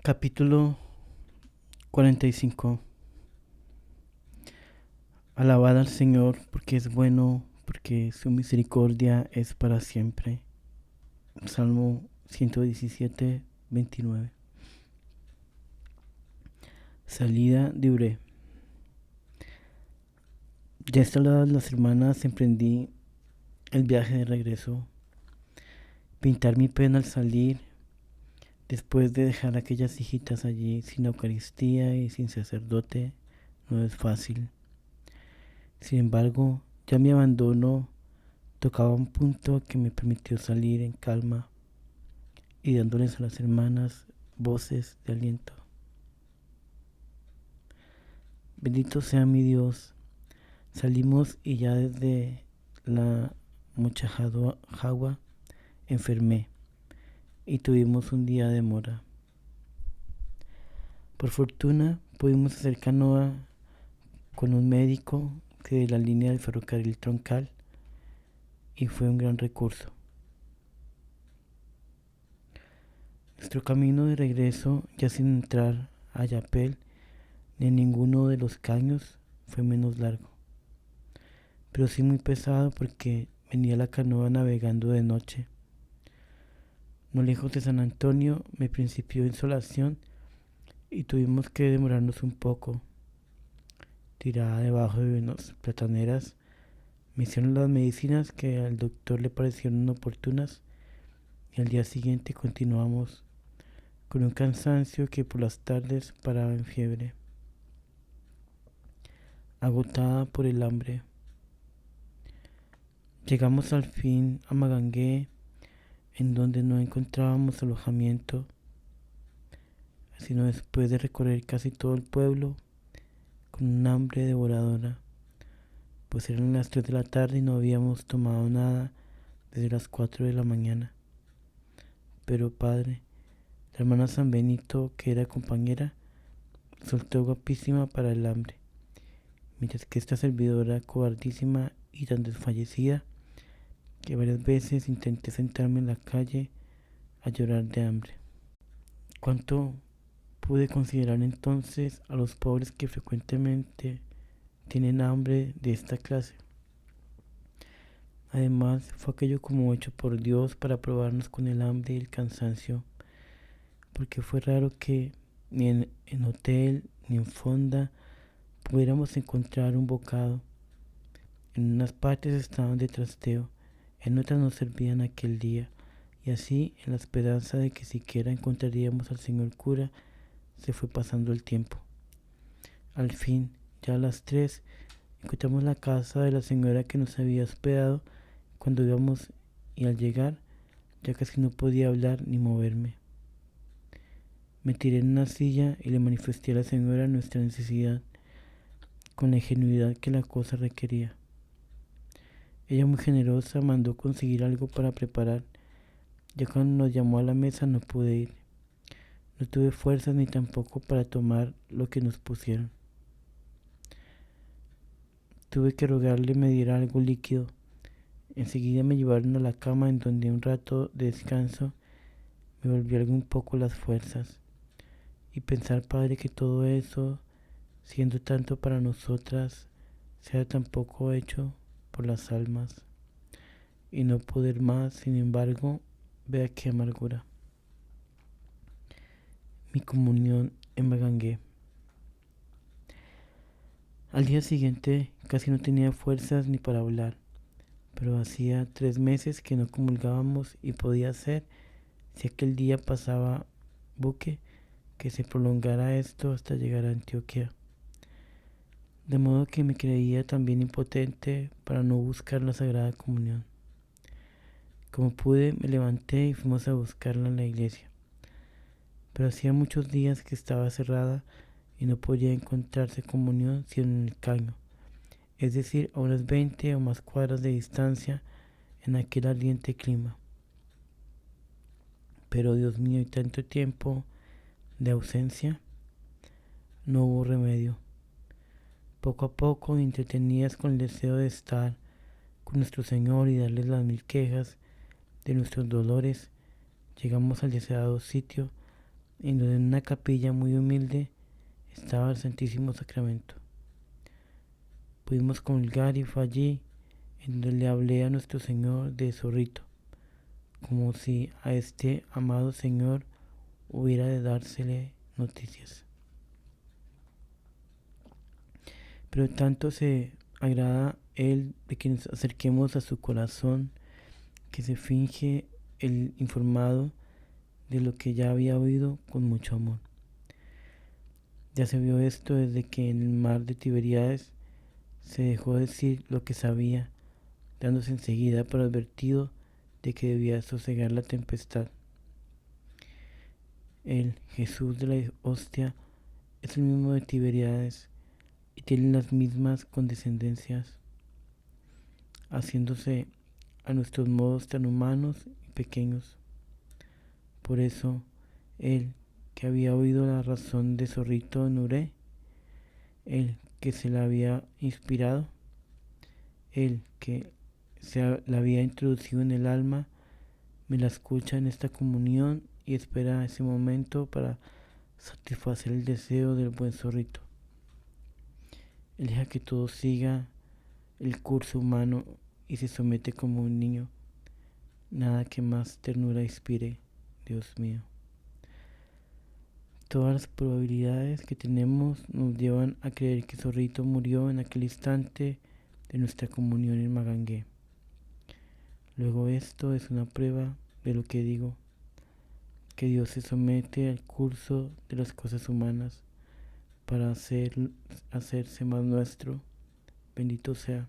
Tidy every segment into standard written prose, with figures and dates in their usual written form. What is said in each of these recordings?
Capítulo 45. Alabad al Señor porque es bueno, porque su misericordia es para siempre. Salmo 117, 29. Salida de Uré. Ya instaladas las hermanas, emprendí el viaje de regreso. Pintar mi pena al salir, después de dejar a aquellas hijitas allí sin Eucaristía y sin sacerdote, no es fácil. Sin embargo, ya mi abandono tocaba un punto que me permitió salir en calma y dándoles a las hermanas voces de aliento. Bendito sea mi Dios. Salimos y ya desde la Mochajagua enfermé y tuvimos un día de mora. Por fortuna pudimos hacer canoa con un médico de la línea del ferrocarril troncal y fue un gran recurso. Nuestro camino de regreso, ya sin entrar a Yapel ni en ninguno de los caños, fue menos largo, pero sí muy pesado porque venía la canoa navegando de noche. No lejos de San Antonio me principió insolación y tuvimos que demorarnos un poco. Tirada debajo de unas plataneras, me hicieron las medicinas que al doctor le parecieron oportunas y al día siguiente continuamos con un cansancio que por las tardes paraba en fiebre. Agotada por el hambre. Llegamos al fin a Magangué, en donde no encontrábamos alojamiento, sino después de recorrer casi todo el pueblo con un hambre devoradora, pues eran las 3 de la tarde y no habíamos tomado nada desde las 4 de la mañana. Pero padre, la hermana San Benito, que era compañera, soltó guapísima para el hambre, mientras que esta servidora, cobardísima y tan desfallecida, que varias veces intenté sentarme en la calle a llorar de hambre. ¿Cuánto pude considerar entonces a los pobres que frecuentemente tienen hambre de esta clase? Además, fue aquello como hecho por Dios para probarnos con el hambre y el cansancio, porque fue raro que ni en hotel ni en fonda pudiéramos encontrar un bocado. En unas partes estaban de trasteo, en otras nos servían aquel día, y así, en la esperanza de que siquiera encontraríamos al señor cura, se fue pasando el tiempo. Al fin, ya a las 3, encontramos la casa de la señora que nos había hospedado cuando íbamos, y al llegar ya casi no podía hablar ni moverme. Me tiré en una silla y le manifesté a la señora nuestra necesidad, con la ingenuidad que la cosa requería. Ella, muy generosa, mandó conseguir algo para preparar. Ya cuando nos llamó a la mesa no pude ir. No tuve fuerzas ni tampoco para tomar lo que nos pusieron. Tuve que rogarle me diera algo líquido. Enseguida me llevaron a la cama, en donde un rato de descanso me volvió algo un poco las fuerzas. Y pensar, padre, que todo eso, siendo tanto para nosotras, sea tan poco hecho por las almas. Y no poder más, sin embargo, vea qué amargura. Mi comunión en Magangué. Al día siguiente casi no tenía fuerzas ni para hablar, pero hacía 3 meses que no comulgábamos y podía ser, si aquel día pasaba buque, que se prolongara esto hasta llegar a Antioquia. De modo que me creía también impotente para no buscar la Sagrada Comunión. Como pude, me levanté y fuimos a buscarla en la iglesia. Pero hacía muchos días que estaba cerrada y no podía encontrarse comunión sino en el caño, es decir, a unas 20 o más cuadras de distancia en aquel ardiente clima. Pero Dios mío, y tanto tiempo de ausencia, no hubo remedio. Poco a poco, entretenidas con el deseo de estar con nuestro Señor y darles las 1000 quejas de nuestros dolores, llegamos al deseado sitio en donde en una capilla muy humilde estaba el Santísimo Sacramento. Pudimos comulgar y fue allí en donde le hablé a nuestro Señor de Zorrito, como si a este amado Señor hubiera de dársele noticias. Pero tanto se agrada Él de que nos acerquemos a su corazón, que se finge el informado de lo que ya había oído con mucho amor. Ya se vio esto desde que en el mar de Tiberíades se dejó decir lo que sabía, dándose enseguida por advertido de que debía sosegar la tempestad. El Jesús de la hostia es el mismo de Tiberíades y tiene las mismas condescendencias, haciéndose a nuestros modos tan humanos y pequeños. Por eso, él que había oído la razón de Zorrito en Uré, él que se la había inspirado, él que la había introducido en el alma, me la escucha en esta comunión y espera ese momento para satisfacer el deseo del buen Zorrito. Él deja que todo siga el curso humano y se somete como un niño. Nada que más ternura inspire, Dios mío. Todas las probabilidades que tenemos nos llevan a creer que Zorrito murió en aquel instante de nuestra comunión en Magangué. Luego esto es una prueba de lo que digo, que Dios se somete al curso de las cosas humanas para hacerse más nuestro. Bendito sea.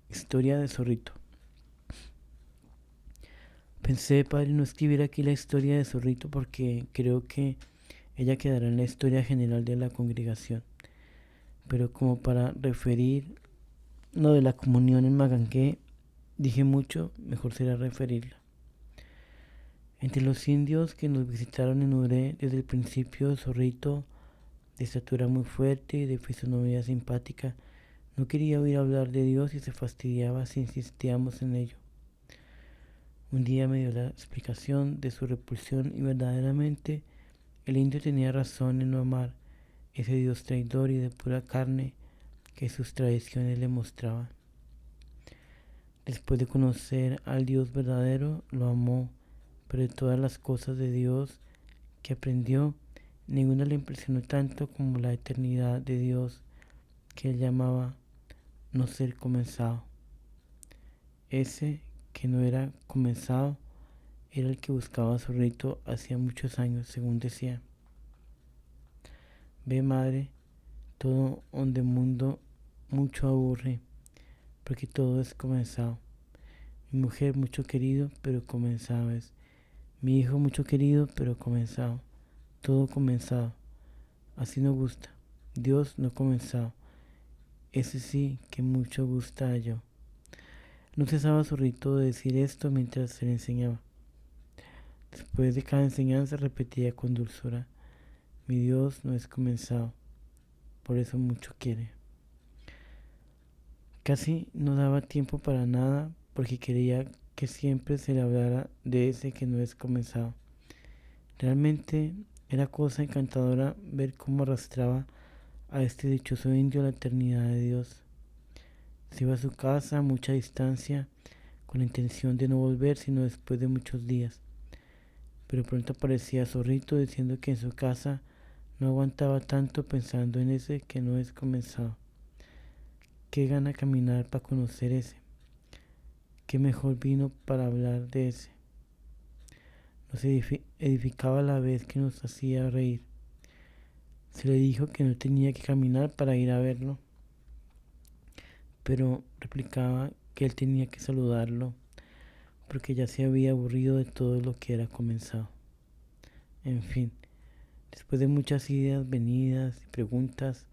Historia de Zorrito. Pensé, padre, no escribir aquí la historia de Zorrito porque creo que ella quedará en la historia general de la congregación. Pero como para referir lo de la comunión en Magangué, dije mucho, mejor será referirla. Entre los indios que nos visitaron en Uré desde el principio, Zorrito, de estatura muy fuerte y de fisonomía simpática, no quería oír hablar de Dios y se fastidiaba si insistíamos en ello. Un día me dio la explicación de su repulsión y verdaderamente el indio tenía razón en no amar ese Dios traidor y de pura carne que sus tradiciones le mostraban. Después de conocer al Dios verdadero, lo amó, pero de todas las cosas de Dios que aprendió, ninguna le impresionó tanto como la eternidad de Dios que él llamaba no ser comenzado. Ese que no era comenzado era el que buscaba a Zorrito hacía muchos años, según decía. Ve, madre, todo donde mundo mucho aburre, porque todo es comenzado. Mi mujer mucho querido, pero comenzado es. Mi hijo mucho querido, pero comenzado. Todo comenzado. Así no gusta. Dios no comenzado. Ese sí que mucho gusta yo. No cesaba Zorrito de decir esto mientras se le enseñaba. Después de cada enseñanza repetía con dulzura: mi Dios no es comenzado, por eso mucho quiere. Casi no daba tiempo para nada porque quería que siempre se le hablara de ese que no es comenzado. Realmente era cosa encantadora ver cómo arrastraba a este dichoso indio a la eternidad de Dios. Se iba a su casa a mucha distancia con la intención de no volver sino después de muchos días. Pero pronto aparecía Zorrito diciendo que en su casa no aguantaba tanto pensando en ese que no es comenzado. Qué gana caminar para conocer ese. Qué mejor vino para hablar de ese. Nos edificaba a la vez que nos hacía reír. Se le dijo que no tenía que caminar para ir a verlo, pero replicaba que él tenía que saludarlo porque ya se había aburrido de todo lo que era comenzado. En fin, después de muchas idas, venidas y preguntas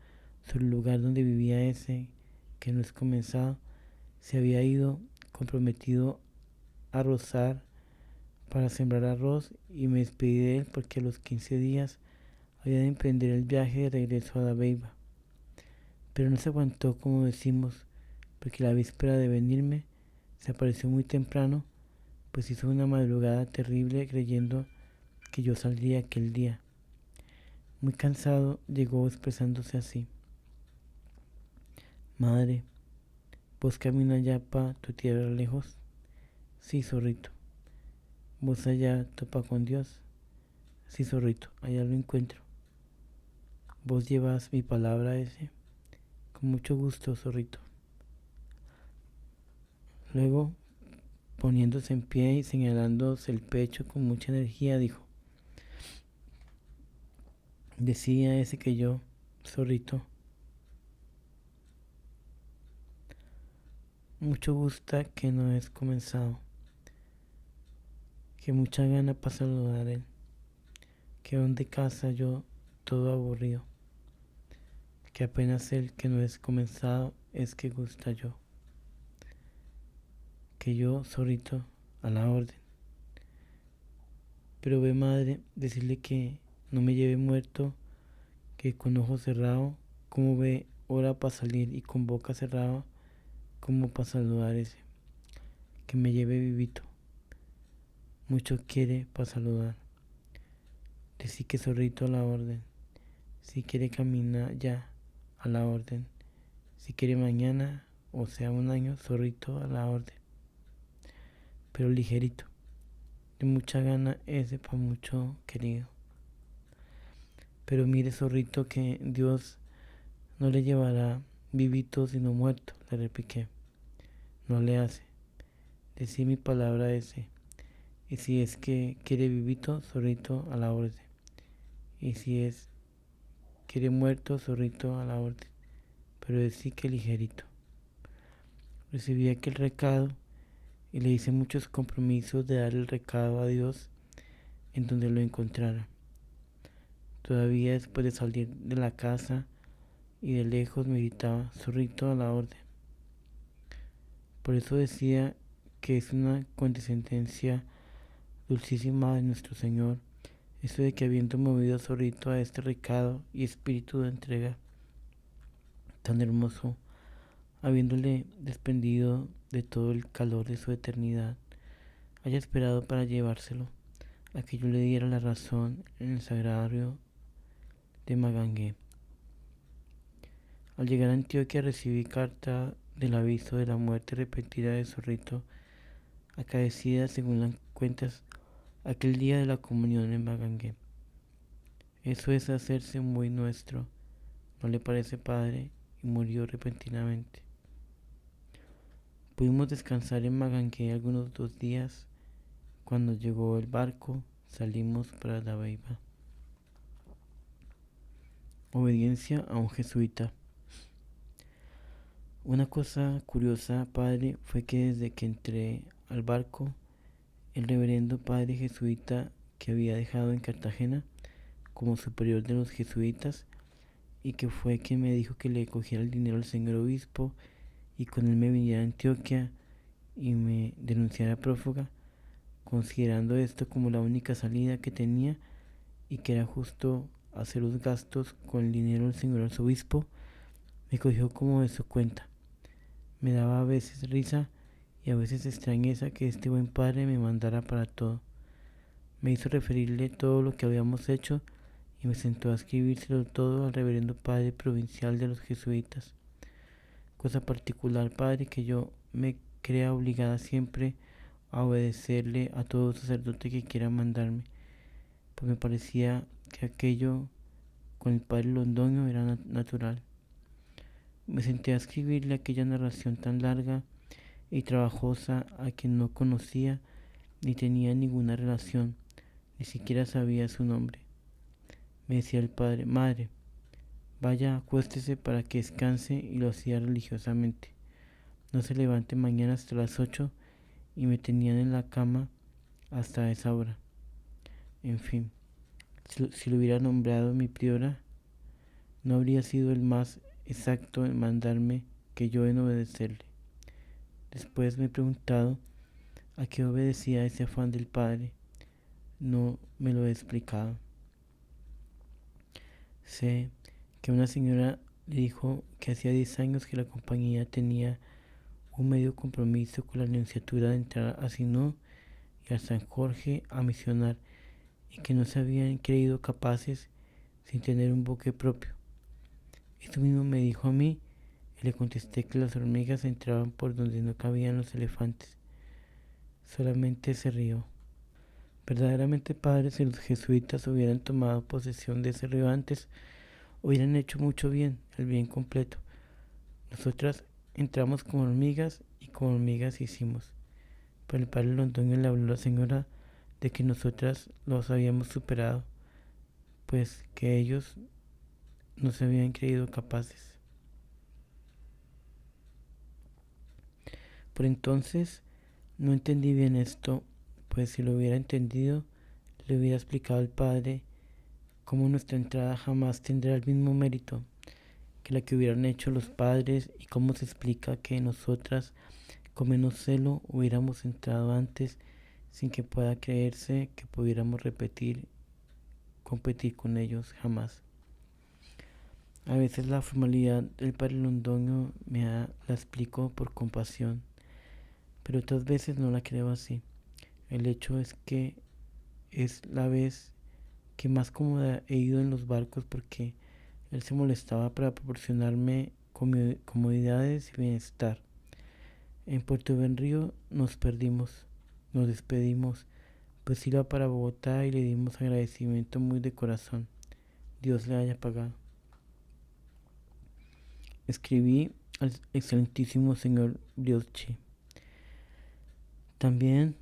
sobre el lugar donde vivía ese que no es comenzado, se había ido comprometido a rozar para sembrar arroz y me despedí de él porque a los 15 días había de emprender el viaje de regreso a la Beiba. Pero no se aguantó, como decimos, porque la víspera de venirme se apareció muy temprano, pues hizo una madrugada terrible creyendo que yo saldría aquel día. Muy cansado, llegó expresándose así: Madre, ¿vos caminas ya pa tu tierra lejos? Sí, zorrito. ¿Vos allá topa con Dios? Sí, zorrito, allá lo encuentro. ¿Vos llevas mi palabra ese? Con mucho gusto, zorrito. Luego, poniéndose en pie y señalándose el pecho con mucha energía, dijo: Decía ese que yo, zorrito, mucho gusta que no es comenzado, que mucha gana para saludar él, que donde casa yo todo aburrido, que apenas el que no es comenzado es que gusta yo, que yo, zorrito, a la orden. Pero ve, madre, decirle que no me lleve muerto, que con ojo cerrado, como ve hora para salir, y con boca cerrada, como para saludar ese, que me lleve vivito, mucho quiere para saludar. Decí que zorrito a la orden, si quiere caminar ya, a la orden, si quiere mañana, o sea un año, zorrito a la orden, pero ligerito, de mucha gana ese pa' mucho querido. Pero mire, zorrito, que Dios no le llevará vivito sino muerto, le repliqué. No le hace. Decí mi palabra ese. Y si es que quiere vivito, zorrito a la orden. Y si es quiere muerto, zorrito a la orden. Pero decí que ligerito. Recibí aquel recado y le hice muchos compromisos de dar el recado a Dios en donde lo encontrara. Todavía después de salir de la casa y de lejos me gritaba: zorrito a la orden. Por eso decía que es una condescendencia dulcísima de nuestro Señor, eso de que habiendo movido a zorrito a este recado y espíritu de entrega tan hermoso, habiéndole desprendido de todo el calor de su eternidad, haya esperado para llevárselo, a que yo le diera la razón en el sagrario de Magangué. Al llegar a Antioquia recibí carta del aviso de la muerte repentina de Zorrito, acaecida según las cuentas aquel día de la comunión en Magangué. Eso es hacerse muy nuestro, ¿no le parece, padre? Y murió repentinamente. Pudimos descansar en Magangué algunos 2 días. Cuando llegó el barco, salimos para Dabeiba. Obediencia a un jesuita. Una cosa curiosa, padre, fue que desde que entré al barco, el reverendo padre jesuita que había dejado en Cartagena como superior de los jesuitas y que fue quien me dijo que le cogiera el dinero al señor obispo y con él me viniera a Antioquia y me denunciara prófuga, considerando esto como la única salida que tenía y que era justo hacer los gastos con el dinero del señor arzobispo, me cogió como de su cuenta. Me daba a veces risa y a veces extrañeza que este buen padre me mandara para todo. Me hizo referirle todo lo que habíamos hecho y me sentó a escribírselo todo al reverendo padre provincial de los jesuitas. Cosa particular, padre, que yo me crea obligada siempre a obedecerle a todo sacerdote que quiera mandarme, pues me parecía que aquello con el padre Londoño era natural. Me senté a escribirle aquella narración tan larga y trabajosa a quien no conocía ni tenía ninguna relación, ni siquiera sabía su nombre. Me decía el padre: madre, vaya, acuéstese para que descanse, y lo hacía religiosamente. No se levante mañana hasta las 8, y me tenían en la cama hasta esa hora. En fin, si lo hubiera nombrado mi priora, no habría sido el más exacto en mandarme que yo en obedecerle. Después me he preguntado a qué obedecía ese afán del padre. No me lo he explicado. Sé que una señora le dijo que hacía 10 años que la compañía tenía un medio compromiso con la Nunciatura de entrar a Sinú y a San Jorge a misionar, y que no se habían creído capaces sin tener un buque propio. Esto mismo me dijo a mí y le contesté que las hormigas entraban por donde no cabían los elefantes. Solamente se rió. Verdaderamente, padre, si los jesuitas hubieran tomado posesión de ese río antes, hubieran hecho mucho bien, el bien completo. Nosotras entramos como hormigas y como hormigas hicimos. Pero el padre Londoño le habló a la señora de que nosotras los habíamos superado, pues que ellos no se habían creído capaces. Por entonces no entendí bien esto, pues si lo hubiera entendido, le hubiera explicado al padre cómo nuestra entrada jamás tendrá el mismo mérito que la que hubieran hecho los padres y cómo se explica que nosotras con menos celo hubiéramos entrado antes sin que pueda creerse que pudiéramos competir con ellos jamás. A veces la formalidad del padre Londoño la explico por compasión, pero otras veces no la creo así. El hecho es que es la vez que más cómoda he ido en los barcos porque él se molestaba para proporcionarme comodidades y bienestar. En Puerto Benrío nos despedimos, pues iba para Bogotá y le dimos agradecimiento muy de corazón. Dios le haya pagado. Escribí al excelentísimo señor Brioschi. También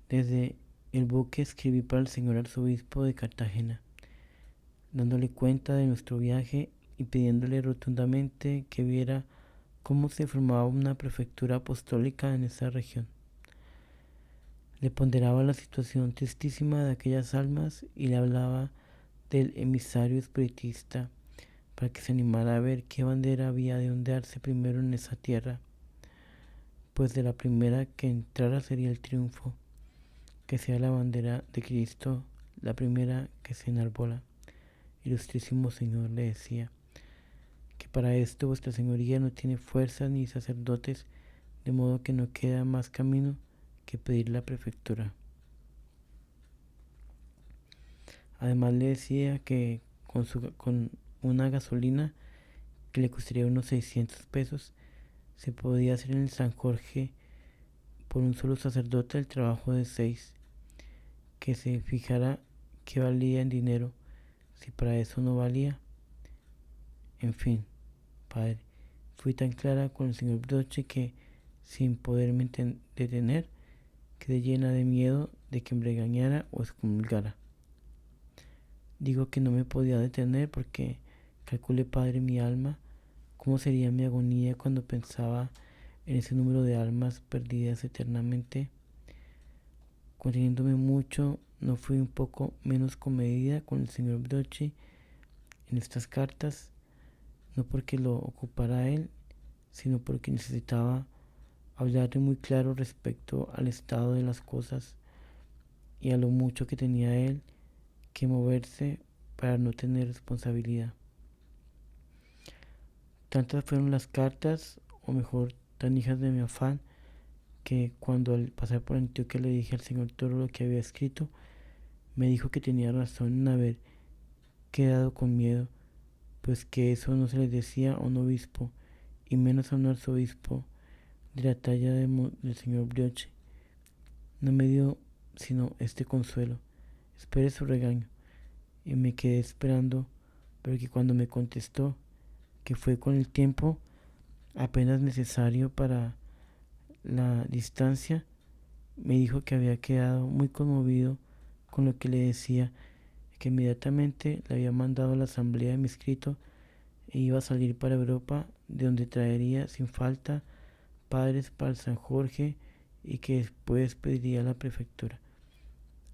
desde el buque escribí para el señor arzobispo de Cartagena, dándole cuenta de nuestro viaje y pidiéndole rotundamente que viera cómo se formaba una prefectura apostólica en esa región. Le ponderaba la situación tristísima de aquellas almas y le hablaba del emisario espiritista para que se animara a ver qué bandera había de ondearse primero en esa tierra, pues de la primera que entrara sería el triunfo, que sea la bandera de Cristo la primera que se enarbola. Ilustrísimo Señor, le decía, que para esto vuestra señoría no tiene fuerzas ni sacerdotes, de modo que no queda más camino que pedir la prefectura. Además le decía que con una gasolina que le costaría unos 600 pesos, se podía hacer en el San Jorge por un solo sacerdote el trabajo de 6, que se fijara qué valía en dinero, si para eso no valía. En fin, padre, fui tan clara con el señor Broche que, sin poderme detener, quedé llena de miedo de que me regañara o excomulgara. Digo que no me podía detener porque calcule, padre, mi alma, cómo sería mi agonía cuando pensaba en ese número de almas perdidas eternamente. Conteniéndome mucho, no fui un poco menos comedida con el señor Broche en estas cartas, no porque lo ocupara él, sino porque necesitaba hablarle muy claro respecto al estado de las cosas y a lo mucho que tenía él que moverse para no tener responsabilidad. Tantas fueron las cartas, o mejor, tan hijas de mi afán, que cuando al pasar por Antioquia le dije al señor Toro lo que había escrito, me dijo que tenía razón en haber quedado con miedo, pues que eso no se le decía a un obispo, y menos a un arzobispo de la talla del señor Brioche. No me dio sino este consuelo: espere su regaño. Y me quedé esperando, pero que cuando me contestó, que fue con el tiempo apenas necesario para la distancia, me dijo que había quedado muy conmovido con lo que le decía, que inmediatamente le había mandado a la asamblea de mi escrito e iba a salir para Europa, de donde traería sin falta padres para el San Jorge y que después pediría la prefectura.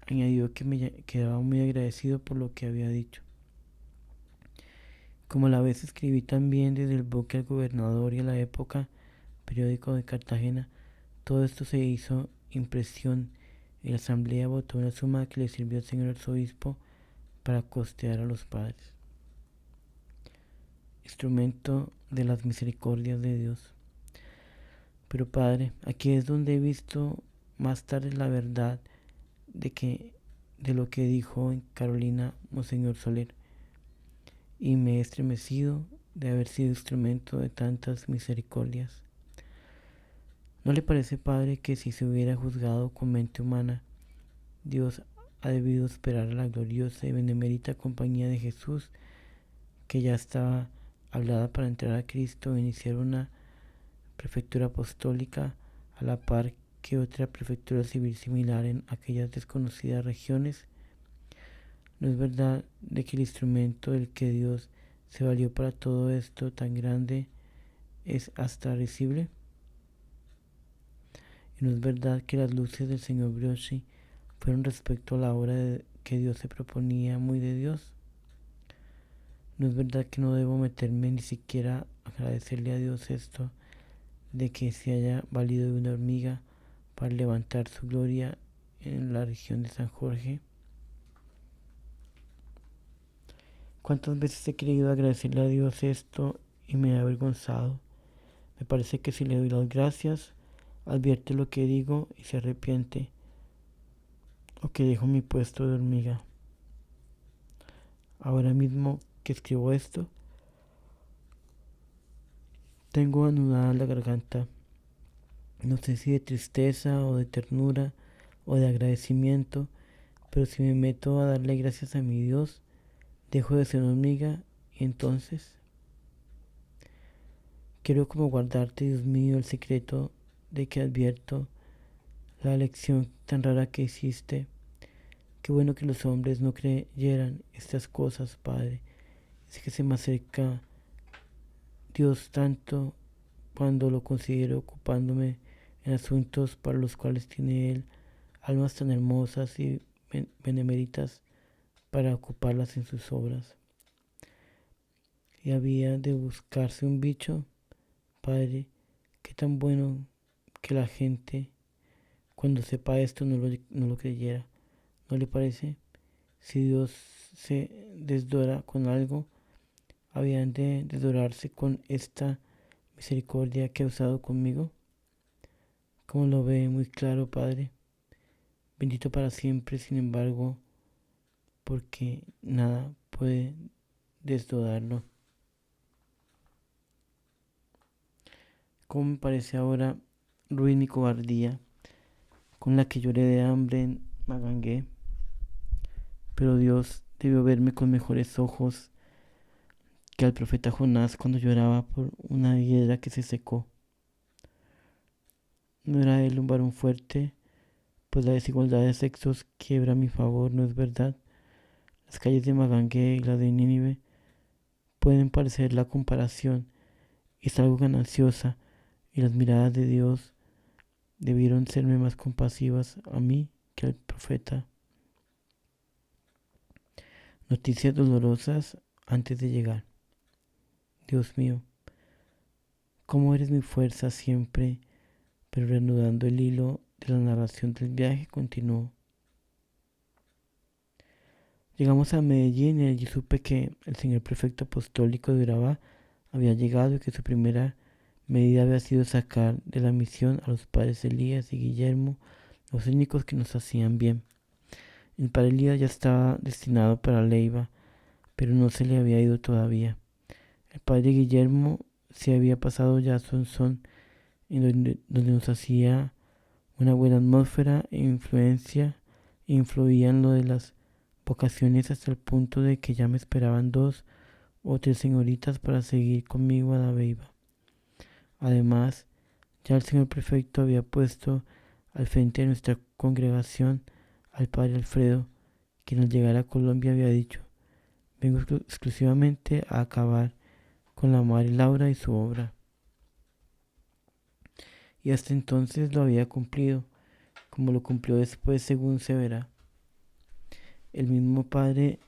Añadió que me quedaba muy agradecido por lo que había dicho. Como a la vez escribí también desde el buque al gobernador y a la época, periódico de Cartagena, todo esto se hizo impresión y la asamblea votó una suma que le sirvió al señor arzobispo para costear a los padres. Instrumento de las misericordias de Dios. Pero padre, aquí es donde he visto más tarde la verdad de que de lo que dijo en Carolina Monseñor Soler, y me he estremecido de haber sido instrumento de tantas misericordias. ¿No le parece, Padre, que si se hubiera juzgado con mente humana, Dios ha debido esperar a la gloriosa y benemérita compañía de Jesús, que ya estaba hablada para entrar a Cristo e iniciar una prefectura apostólica a la par que otra prefectura civil similar en aquellas desconocidas regiones? ¿No es verdad de que el instrumento del que Dios se valió para todo esto tan grande es hasta risible? ¿Y no es verdad que las luces del señor Briochi fueron respecto a la obra que Dios se proponía muy de Dios? ¿No es verdad que no debo meterme ni siquiera a agradecerle a Dios esto de que se haya valido de una hormiga para levantar su gloria en la región de San Jorge? ¿Cuántas veces he querido agradecerle a Dios esto y me he avergonzado? Me parece que si le doy las gracias, advierte lo que digo y se arrepiente, o que dejo mi puesto de hormiga. Ahora mismo que escribo esto, tengo anudada la garganta. No sé si de tristeza o de ternura o de agradecimiento, pero si me meto a darle gracias a mi Dios, dejo de ser hormiga y entonces quiero como guardarte, Dios mío, el secreto de que advierto la lección tan rara que hiciste. Qué bueno que los hombres no creyeran estas cosas, Padre. Es que se me acerca Dios tanto cuando lo considero ocupándome en asuntos para los cuales tiene Él almas tan hermosas y beneméritas para ocuparlas en sus obras. Y había de buscarse un bicho, Padre, qué tan bueno que la gente, cuando sepa esto, no lo creyera. ¿No le parece? Si Dios se desdora con algo, habían de desdorarse con esta misericordia que ha usado conmigo. Como lo ve muy claro, Padre, bendito para siempre, sin embargo, porque nada puede desdodarlo. Como me parece ahora ruin y cobardía con la que lloré de hambre en Magangué, pero Dios debió verme con mejores ojos que al profeta Jonás cuando lloraba por una hiedra que se secó. ¿No era él un varón fuerte? Pues la desigualdad de sexos quiebra a mi favor, ¿no es verdad? Las calles de Magangué y las de Nínive pueden parecer la comparación, y es algo gananciosa, y las miradas de Dios debieron serme más compasivas a mí que al profeta. Noticias dolorosas antes de llegar. Dios mío, cómo eres mi fuerza siempre, pero reanudando el hilo de la narración del viaje, continuó. Llegamos a Medellín y allí supe que el señor prefecto apostólico de Urabá había llegado y que su primera medida había sido sacar de la misión a los padres Elías y Guillermo, los únicos que nos hacían bien. El padre Elías ya estaba destinado para Leiva, pero no se le había ido todavía. El padre Guillermo se había pasado ya a Sonsón, en donde nos hacía una buena atmósfera e influía en lo de las vocaciones hasta el punto de que ya me esperaban 2 o 3 señoritas para seguir conmigo a la Beiba. Además, ya el señor prefecto había puesto al frente de nuestra congregación al padre Alfredo, quien al llegar a Colombia había dicho: vengo exclusivamente a acabar con la madre Laura y su obra. Y hasta entonces lo había cumplido, como lo cumplió después según se verá. El mismo padre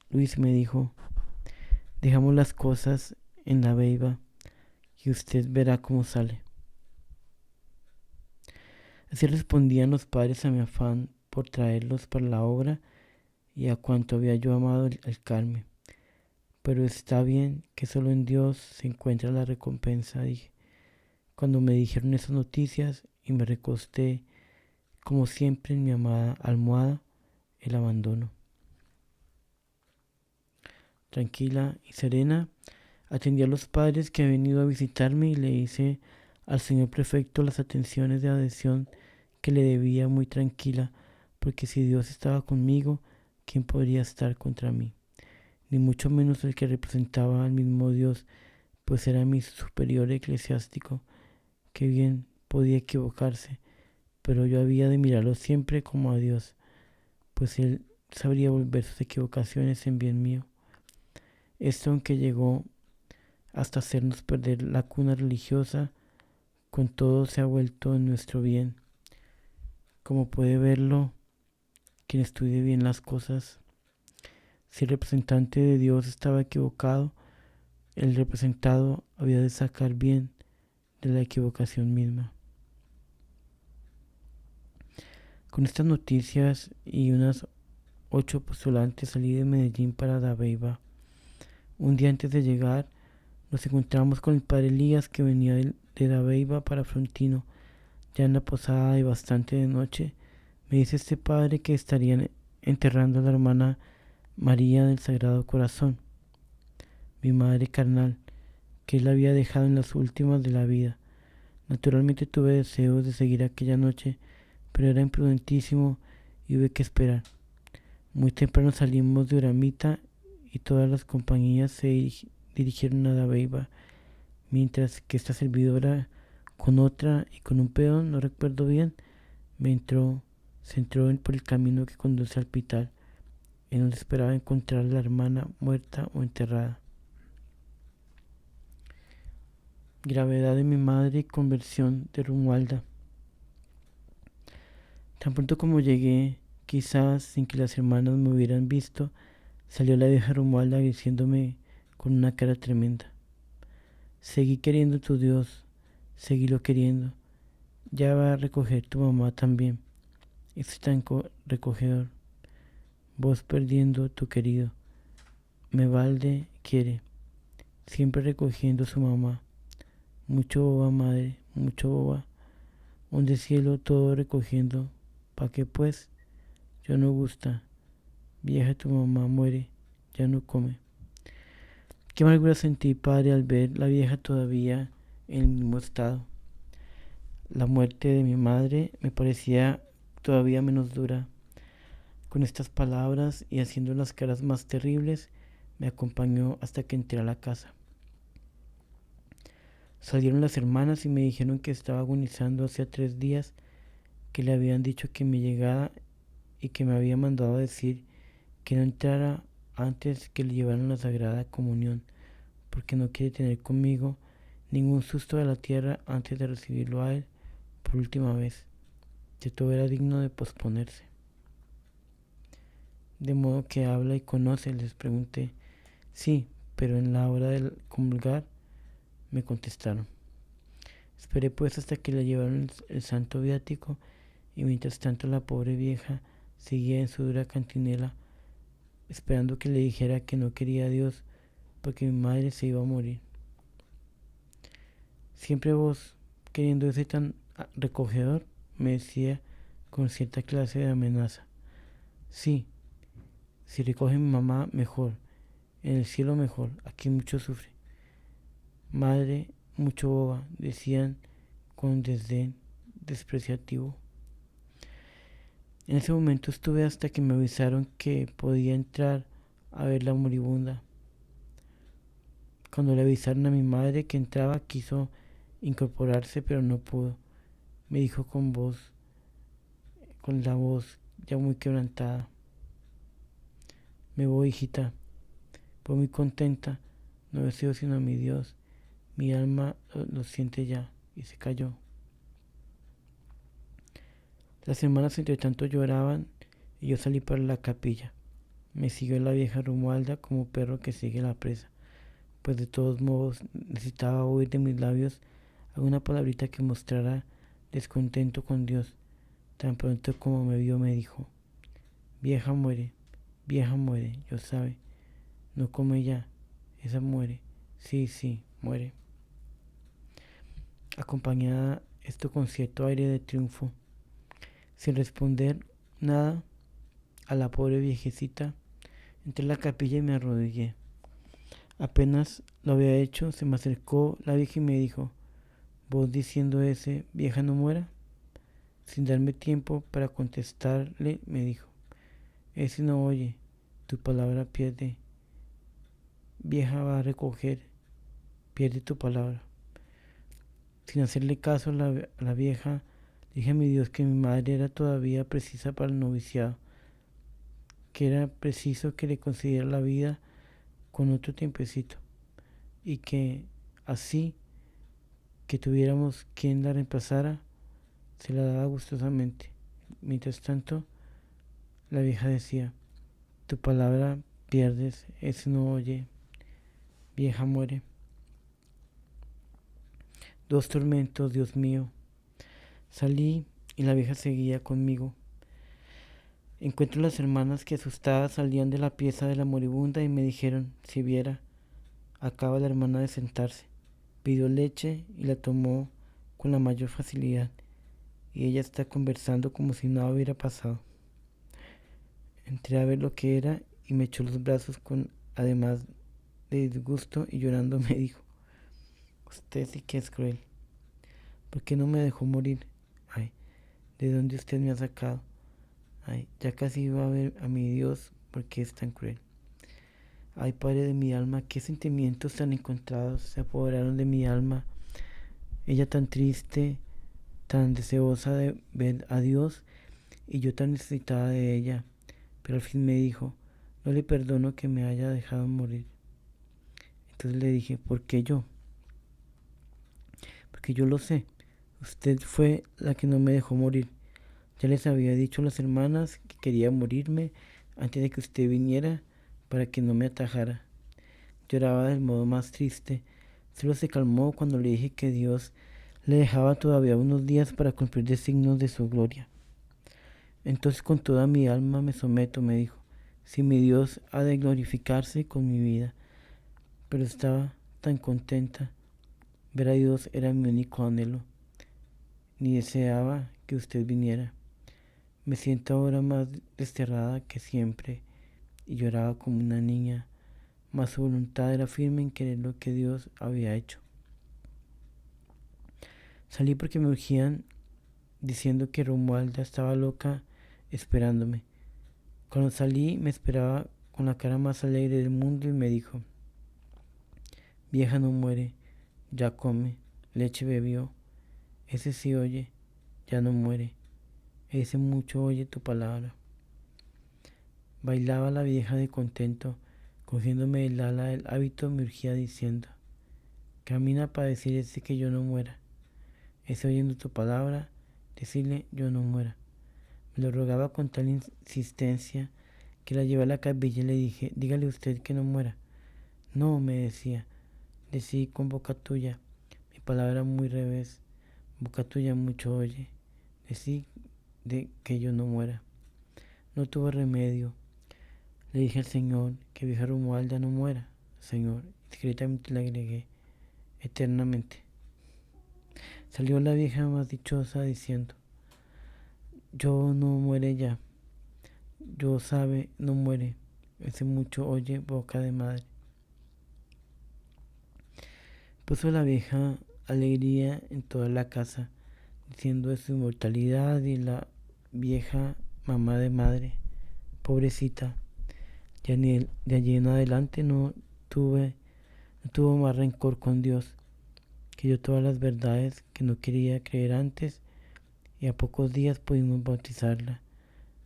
Luis me dijo: dejamos las cosas en la Beiba y usted verá cómo sale. Así respondían los padres a mi afán por traerlos para la obra y a cuanto había yo amado el Carmen. Pero está bien que solo en Dios se encuentra la recompensa, dije, cuando me dijeron esas noticias, y me recosté, como siempre, en mi amada almohada, el abandono. Tranquila y serena, atendí a los padres que habían venido a visitarme y le hice al señor prefecto las atenciones de adhesión que le debía, muy tranquila, porque si Dios estaba conmigo, ¿quién podría estar contra mí? Ni mucho menos el que representaba al mismo Dios, pues era mi superior eclesiástico, que bien podía equivocarse, pero yo había de mirarlo siempre como a Dios, pues él sabría volver sus equivocaciones en bien mío. Esto, aunque llegó hasta hacernos perder la cuna religiosa, con todo se ha vuelto en nuestro bien. Como puede verlo quien estudie bien las cosas, si el representante de Dios estaba equivocado, el representado había de sacar bien de la equivocación misma. Con estas noticias y unas 8 postulantes salí de Medellín para Dabeiba. Un día antes de llegar, nos encontramos con el padre Elías, que venía de Dabeiba para Frontino. Ya en la posada y bastante de noche, me dice este padre que estarían enterrando a la hermana María del Sagrado Corazón, mi madre carnal, que él había dejado en las últimas de la vida. Naturalmente tuve deseos de seguir aquella noche, pero era imprudentísimo y hubo que esperar. Muy temprano salimos de Uramita y todas las compañías se dirigieron a Dabeiba, mientras que esta servidora con otra y con un peón, no recuerdo bien, se entró por el camino que conduce al hospital, en donde esperaba encontrar a la hermana muerta o enterrada. Gravedad de mi madre y conversión de Romualda. Tan pronto como llegué, quizás sin que las hermanas me hubieran visto, salió la vieja Romualda diciéndome con una cara tremenda: seguí queriendo tu Dios, seguílo queriendo. Ya va a recoger tu mamá también. Es tan recogedor. Vos perdiendo tu querido. Mevalde quiere. Siempre recogiendo su mamá. Mucho boba, madre, mucho boba. Un de cielo todo recogiendo. ¿Pa' qué pues? Yo no gusta. Vieja, tu mamá muere. Ya no come. Qué amargura sentí, padre, al ver la vieja todavía en el mismo estado. La muerte de mi madre me parecía todavía menos dura. Con estas palabras y haciendo las caras más terribles, me acompañó hasta que entré a la casa. Salieron las hermanas y me dijeron que estaba agonizando hacía 3 días, que le habían dicho que me llegara y que me había mandado a decir que no entrara antes que le llevaran la Sagrada Comunión, porque no quiere tener conmigo ningún susto de la tierra antes de recibirlo a él por última vez. Que todo era digno de posponerse. De modo que habla y conoce, les pregunté. Sí, pero en la hora del comulgar, me contestaron. Esperé pues hasta que le llevaron el santo viático, y mientras tanto la pobre vieja seguía en su dura cantinela, esperando que le dijera que no quería a Dios, porque mi madre se iba a morir. Siempre vos, queriendo ese tan recogedor, me decía con cierta clase de amenaza. Sí, si recoge mi mamá, mejor. En el cielo mejor. Aquí mucho sufre. Madre, mucho boba, decían con desdén despreciativo. En ese momento estuve hasta que me avisaron que podía entrar a ver la moribunda. Cuando le avisaron a mi madre que entraba, quiso incorporarse, pero no pudo. Me dijo con la voz ya muy quebrantada: me voy, hijita. Voy muy contenta. No deseo sino a mi Dios. Mi alma lo siente ya. Y se cayó. Las hermanas entre tanto lloraban y yo salí para la capilla. Me siguió la vieja Romualda como perro que sigue la presa, pues de todos modos necesitaba oír de mis labios alguna palabrita que mostrara descontento con Dios. Tan pronto como me vio me dijo: vieja muere, yo sabe. No come ya, esa muere. Sí, sí, muere. Acompañada esto con cierto aire de triunfo. Sin responder nada, a la pobre viejecita, entré a la capilla y me arrodillé. Apenas lo había hecho, se me acercó la vieja y me dijo: ¿vos diciendo ese, vieja no muera? Sin darme tiempo para contestarle, me dijo: ese no oye, tu palabra pierde. Vieja va a recoger, pierde tu palabra. Sin hacerle caso a la vieja, dije a mi Dios que mi madre era todavía precisa para el noviciado, que era preciso que le concediera la vida con otro tiempecito, y que así que tuviéramos quien la reemplazara, se la daba gustosamente. Mientras tanto, la vieja decía: tu palabra pierdes, ese no oye, vieja muere. Dos tormentos, Dios mío. Salí y la vieja seguía conmigo. Encuentro las hermanas que asustadas salían de la pieza de la moribunda y me dijeron: si viera, acaba la hermana de sentarse. Pidió leche y la tomó con la mayor facilidad, y ella está conversando como si nada hubiera pasado. Entré a ver lo que era y me echó los brazos con además de disgusto y llorando me dijo: usted sí que es cruel. ¿Por qué no me dejó morir? Ay, ¿de dónde usted me ha sacado? Ay, ya casi iba a ver a mi Dios, ¿por qué es tan cruel? Ay, Padre de mi alma, qué sentimientos tan encontrados se apoderaron de mi alma. Ella tan triste, tan deseosa de ver a Dios, y yo tan necesitada de ella. Pero al fin me dijo: no le perdono que me haya dejado morir. Entonces le dije: ¿por qué yo? Porque yo lo sé. Usted fue la que no me dejó morir. Ya les había dicho a las hermanas que quería morirme antes de que usted viniera para que no me atajara. Lloraba del modo más triste. Solo se calmó cuando le dije que Dios le dejaba todavía unos días para cumplir designios de su gloria. Entonces con toda mi alma me someto, me dijo, si mi Dios ha de glorificarse con mi vida. Pero estaba tan contenta. Ver a Dios era mi único anhelo. Ni deseaba que usted viniera. Me siento ahora más desterrada que siempre, y lloraba como una niña, mas su voluntad era firme en querer lo que Dios había hecho. Salí porque me urgían diciendo que Romualda estaba loca esperándome. Cuando salí me esperaba con la cara más alegre del mundo y me dijo: vieja no muere, ya come, leche bebió, ese sí oye, ya no muere, ese mucho oye tu palabra. Bailaba la vieja de contento, cogiéndome el ala del hábito me urgía diciendo: camina para decir ese que yo no muera, ese oyendo tu palabra, decirle yo no muera. Me lo rogaba con tal insistencia que la llevé a la capilla y le dije: dígale usted que no muera. No, me decía, decí con boca tuya, mi palabra muy revés, boca tuya mucho oye, decí de que yo no muera. No tuve remedio. Le dije al Señor que vieja Romualda no muera, Señor, y secretamente le agregué: eternamente. Salió la vieja más dichosa diciendo: yo no muere ya, yo sabe no muere, ese mucho oye boca de madre. Puso la vieja alegría en toda la casa, diciendo de su inmortalidad, y la vieja mamá de madre, pobrecita, ya ni de allí en adelante no tuvo más rencor con Dios, que dio todas las verdades que no quería creer antes, y a pocos días pudimos bautizarla.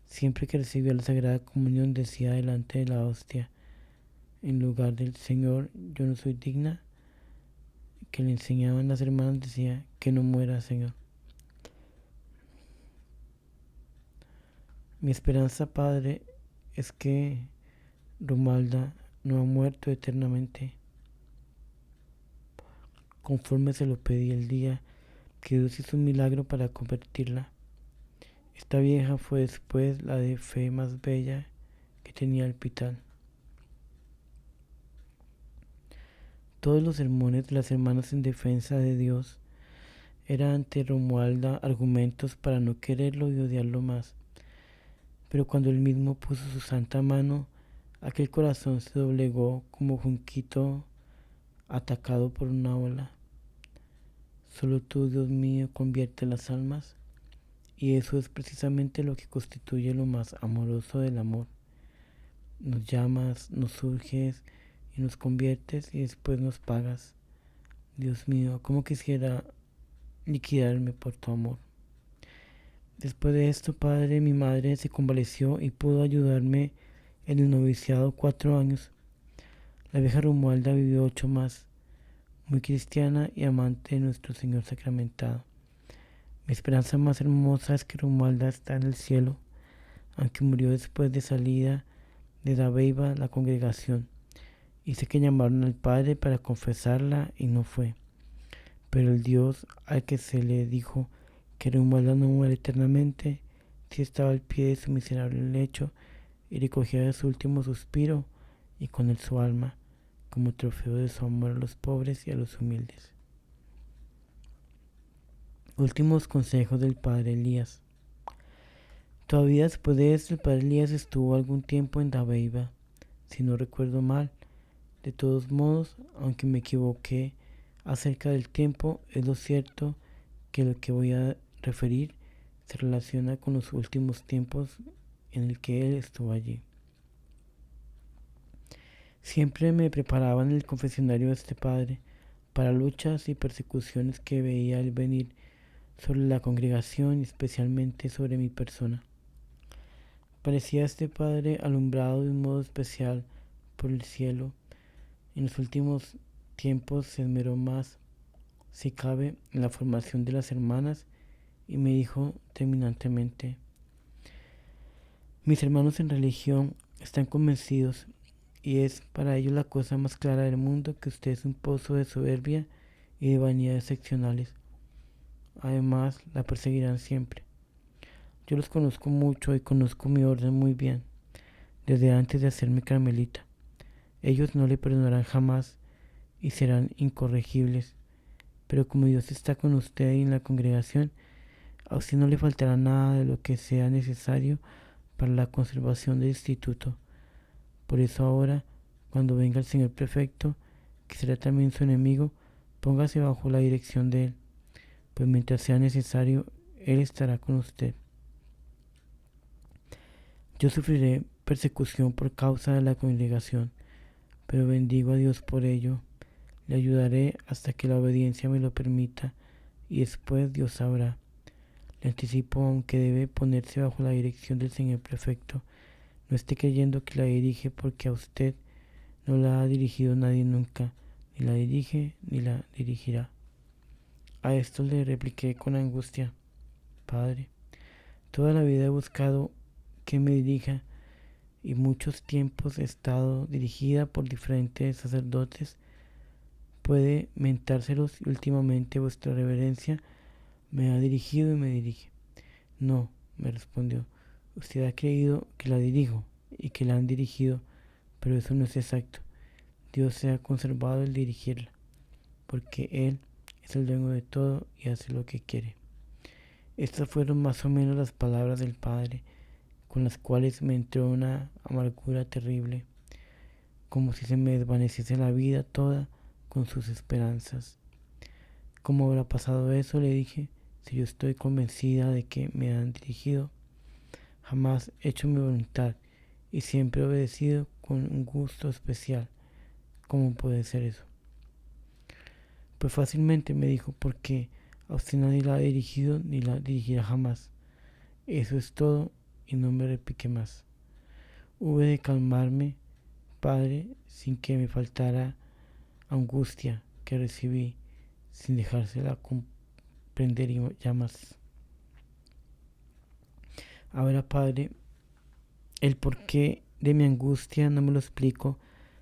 Siempre que recibía la Sagrada Comunión decía delante de la hostia, en lugar del Señor, yo no soy digna, que le enseñaban las hermanas, decía: que no muera, Señor. Mi esperanza, Padre, es que Romualda no ha muerto eternamente, conforme se lo pedí el día que Dios hizo un milagro para convertirla. Esta vieja fue después la de fe más bella que tenía el hospital. Todos los sermones de las hermanas en defensa de Dios eran ante Romualda argumentos para no quererlo y odiarlo más. pero cuando él mismo puso su santa mano, aquel corazón se doblegó como junquito atacado por una ola. Solo tú, Dios mío, convierte las almas, y eso es precisamente lo que constituye lo más amoroso del amor. Nos llamas, nos surges y nos conviertes y después nos pagas. Dios mío, cómo quisiera liquidarme por tu amor. Después de esto, Padre, mi madre se convaleció y pudo ayudarme en el noviciado 4 años. La vieja Romualda vivió 8 más, muy cristiana y amante de nuestro Señor sacramentado. Mi esperanza más hermosa es que Romualda está en el cielo, aunque murió después de salida de Dabeiba la congregación. Y sé que llamaron al Padre para confesarla y no fue. Pero el Dios al que se le dijo que Romualda no muere eternamente, sí estaba al pie de su miserable lecho y recogía su último suspiro y con él su alma, como trofeo de su amor a los pobres y a los humildes. Últimos consejos del Padre Elías. Todavía después de esto, el Padre Elías estuvo algún tiempo en Dabeiba, si no recuerdo mal. De todos modos, aunque me equivoqué acerca del tiempo, es lo cierto que lo que voy a referir se relaciona con los últimos tiempos en el que él estuvo allí. Siempre me preparaba en el confesionario de este padre para luchas y persecuciones que veía él venir sobre la congregación y especialmente sobre mi persona. Parecía este padre alumbrado de un modo especial por el cielo. En los últimos tiempos se esmeró más, si cabe, en la formación de las hermanas y me dijo terminantemente: mis hermanos en religión están convencidos, y es para ellos la cosa más clara del mundo, que usted es un pozo de soberbia y de vanidades seccionales. Además, la perseguirán siempre. Yo los conozco mucho y conozco mi orden muy bien, desde antes de hacerme carmelita. Ellos no le perdonarán jamás y serán incorregibles. Pero como Dios está con usted y en la congregación, a usted no le faltará nada de lo que sea necesario para la conservación del instituto. Por eso ahora, cuando venga el señor prefecto, que será también su enemigo, póngase bajo la dirección de él, pues mientras sea necesario, él estará con usted. Yo sufriré persecución por causa de la congregación, pero bendigo a Dios por ello. Le ayudaré hasta que la obediencia me lo permita, y después Dios sabrá. Le anticipo, aunque debe ponerse bajo la dirección del señor prefecto. No esté creyendo que la dirige, porque a usted no la ha dirigido nadie nunca, ni la dirige ni la dirigirá. A esto le repliqué con angustia: Padre, toda la vida he buscado que me dirija, y muchos tiempos he estado dirigida por diferentes sacerdotes. Puede mentárselos, y últimamente vuestra reverencia me ha dirigido y me dirige. No, me respondió, usted ha creído que la dirijo y que la han dirigido, pero eso no es exacto. Dios se ha conservado el dirigirla, porque Él es el dueño de todo y hace lo que quiere. Estas fueron más o menos las palabras del Padre, con las cuales me entró una amargura terrible, como si se me desvaneciese la vida toda con sus esperanzas. ¿Cómo habrá pasado eso?, le dije, si yo estoy convencida de que me han dirigido. Jamás he hecho mi voluntad y siempre he obedecido con un gusto especial. ¿Cómo puede ser eso? Pues fácilmente, me dijo, porque a usted nadie la ha dirigido ni la dirigirá jamás. Eso es todo, y no me repique más. Hube de calmarme, Padre, sin que me faltara angustia que recibí, sin dejársela comprender ya más. Ahora, Padre, el porqué de mi angustia no me lo explico,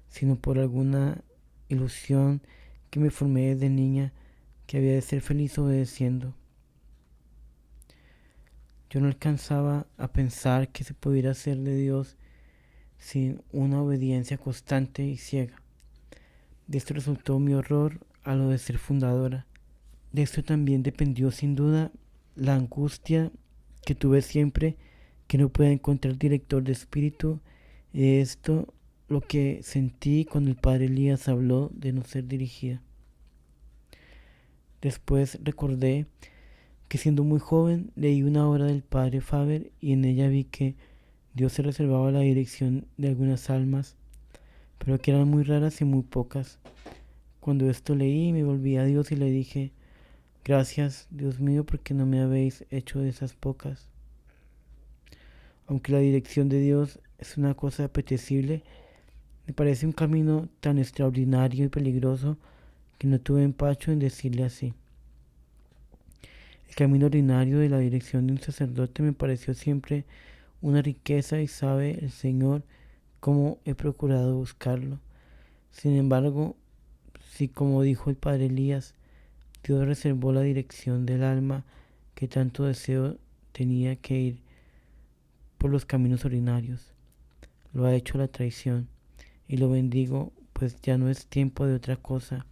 sino por alguna ilusión que me formé desde niña, que había de ser feliz obedeciendo. Yo no alcanzaba a pensar que se pudiera ser de Dios sin una obediencia constante y ciega. De esto resultó mi horror a lo de ser fundadora. De esto también dependió sin duda la angustia que tuve siempre que no pueda encontrar director de espíritu. Y esto lo que sentí cuando el padre Elías habló de no ser dirigida. Después recordé que siendo muy joven leí una obra del padre Faber y en ella vi que Dios se reservaba la dirección de algunas almas, pero que eran muy raras y muy pocas. Cuando esto leí me volví a Dios y le dije: gracias, Dios mío, porque no me habéis hecho de esas pocas. Aunque la dirección de Dios es una cosa apetecible, me parece un camino tan extraordinario y peligroso que no tuve empacho en decirle así. El camino ordinario de la dirección de un sacerdote me pareció siempre una riqueza y sabe el Señor cómo he procurado buscarlo. Sin embargo, si como dijo el padre Elías, Dios reservó la dirección del alma que tanto deseo, tenía que ir por los caminos ordinarios. Lo ha hecho la traición y lo bendigo, pues ya no es tiempo de otra cosa.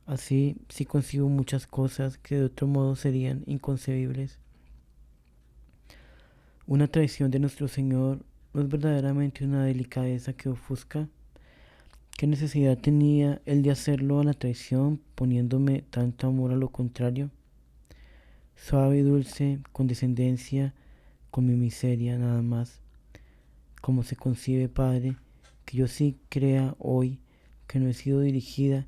Así sí consigo muchas cosas que de otro modo serían inconcebibles. Una traición de nuestro Señor no es verdaderamente una delicadeza que ofusca. ¿Qué necesidad tenía él de hacerlo a la traición, poniéndome tanto amor a lo contrario? Suave y dulce condescendencia con mi miseria nada más. ¿Cómo se concibe, Padre, que yo sí crea hoy que no he sido dirigida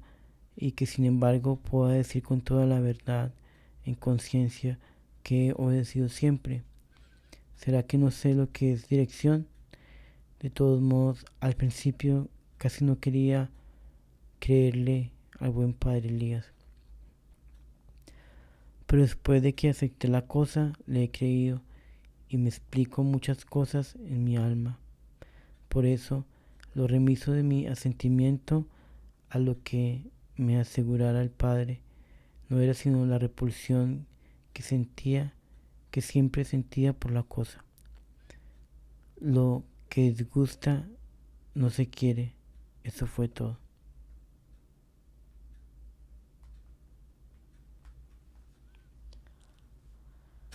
y que sin embargo pueda decir con toda la verdad, en conciencia, que he obedecido siempre? ¿Será que no sé lo que es dirección? De todos modos, al principio casi no quería creerle al buen padre Elías. Pero después de que acepté la cosa, le he creído y me explico muchas cosas en mi alma. Por eso, lo remiso de mi asentimiento a lo que me asegurara el Padre no era sino la repulsión que sentía, que siempre sentía por la cosa. Lo que disgusta no se quiere. Eso fue todo.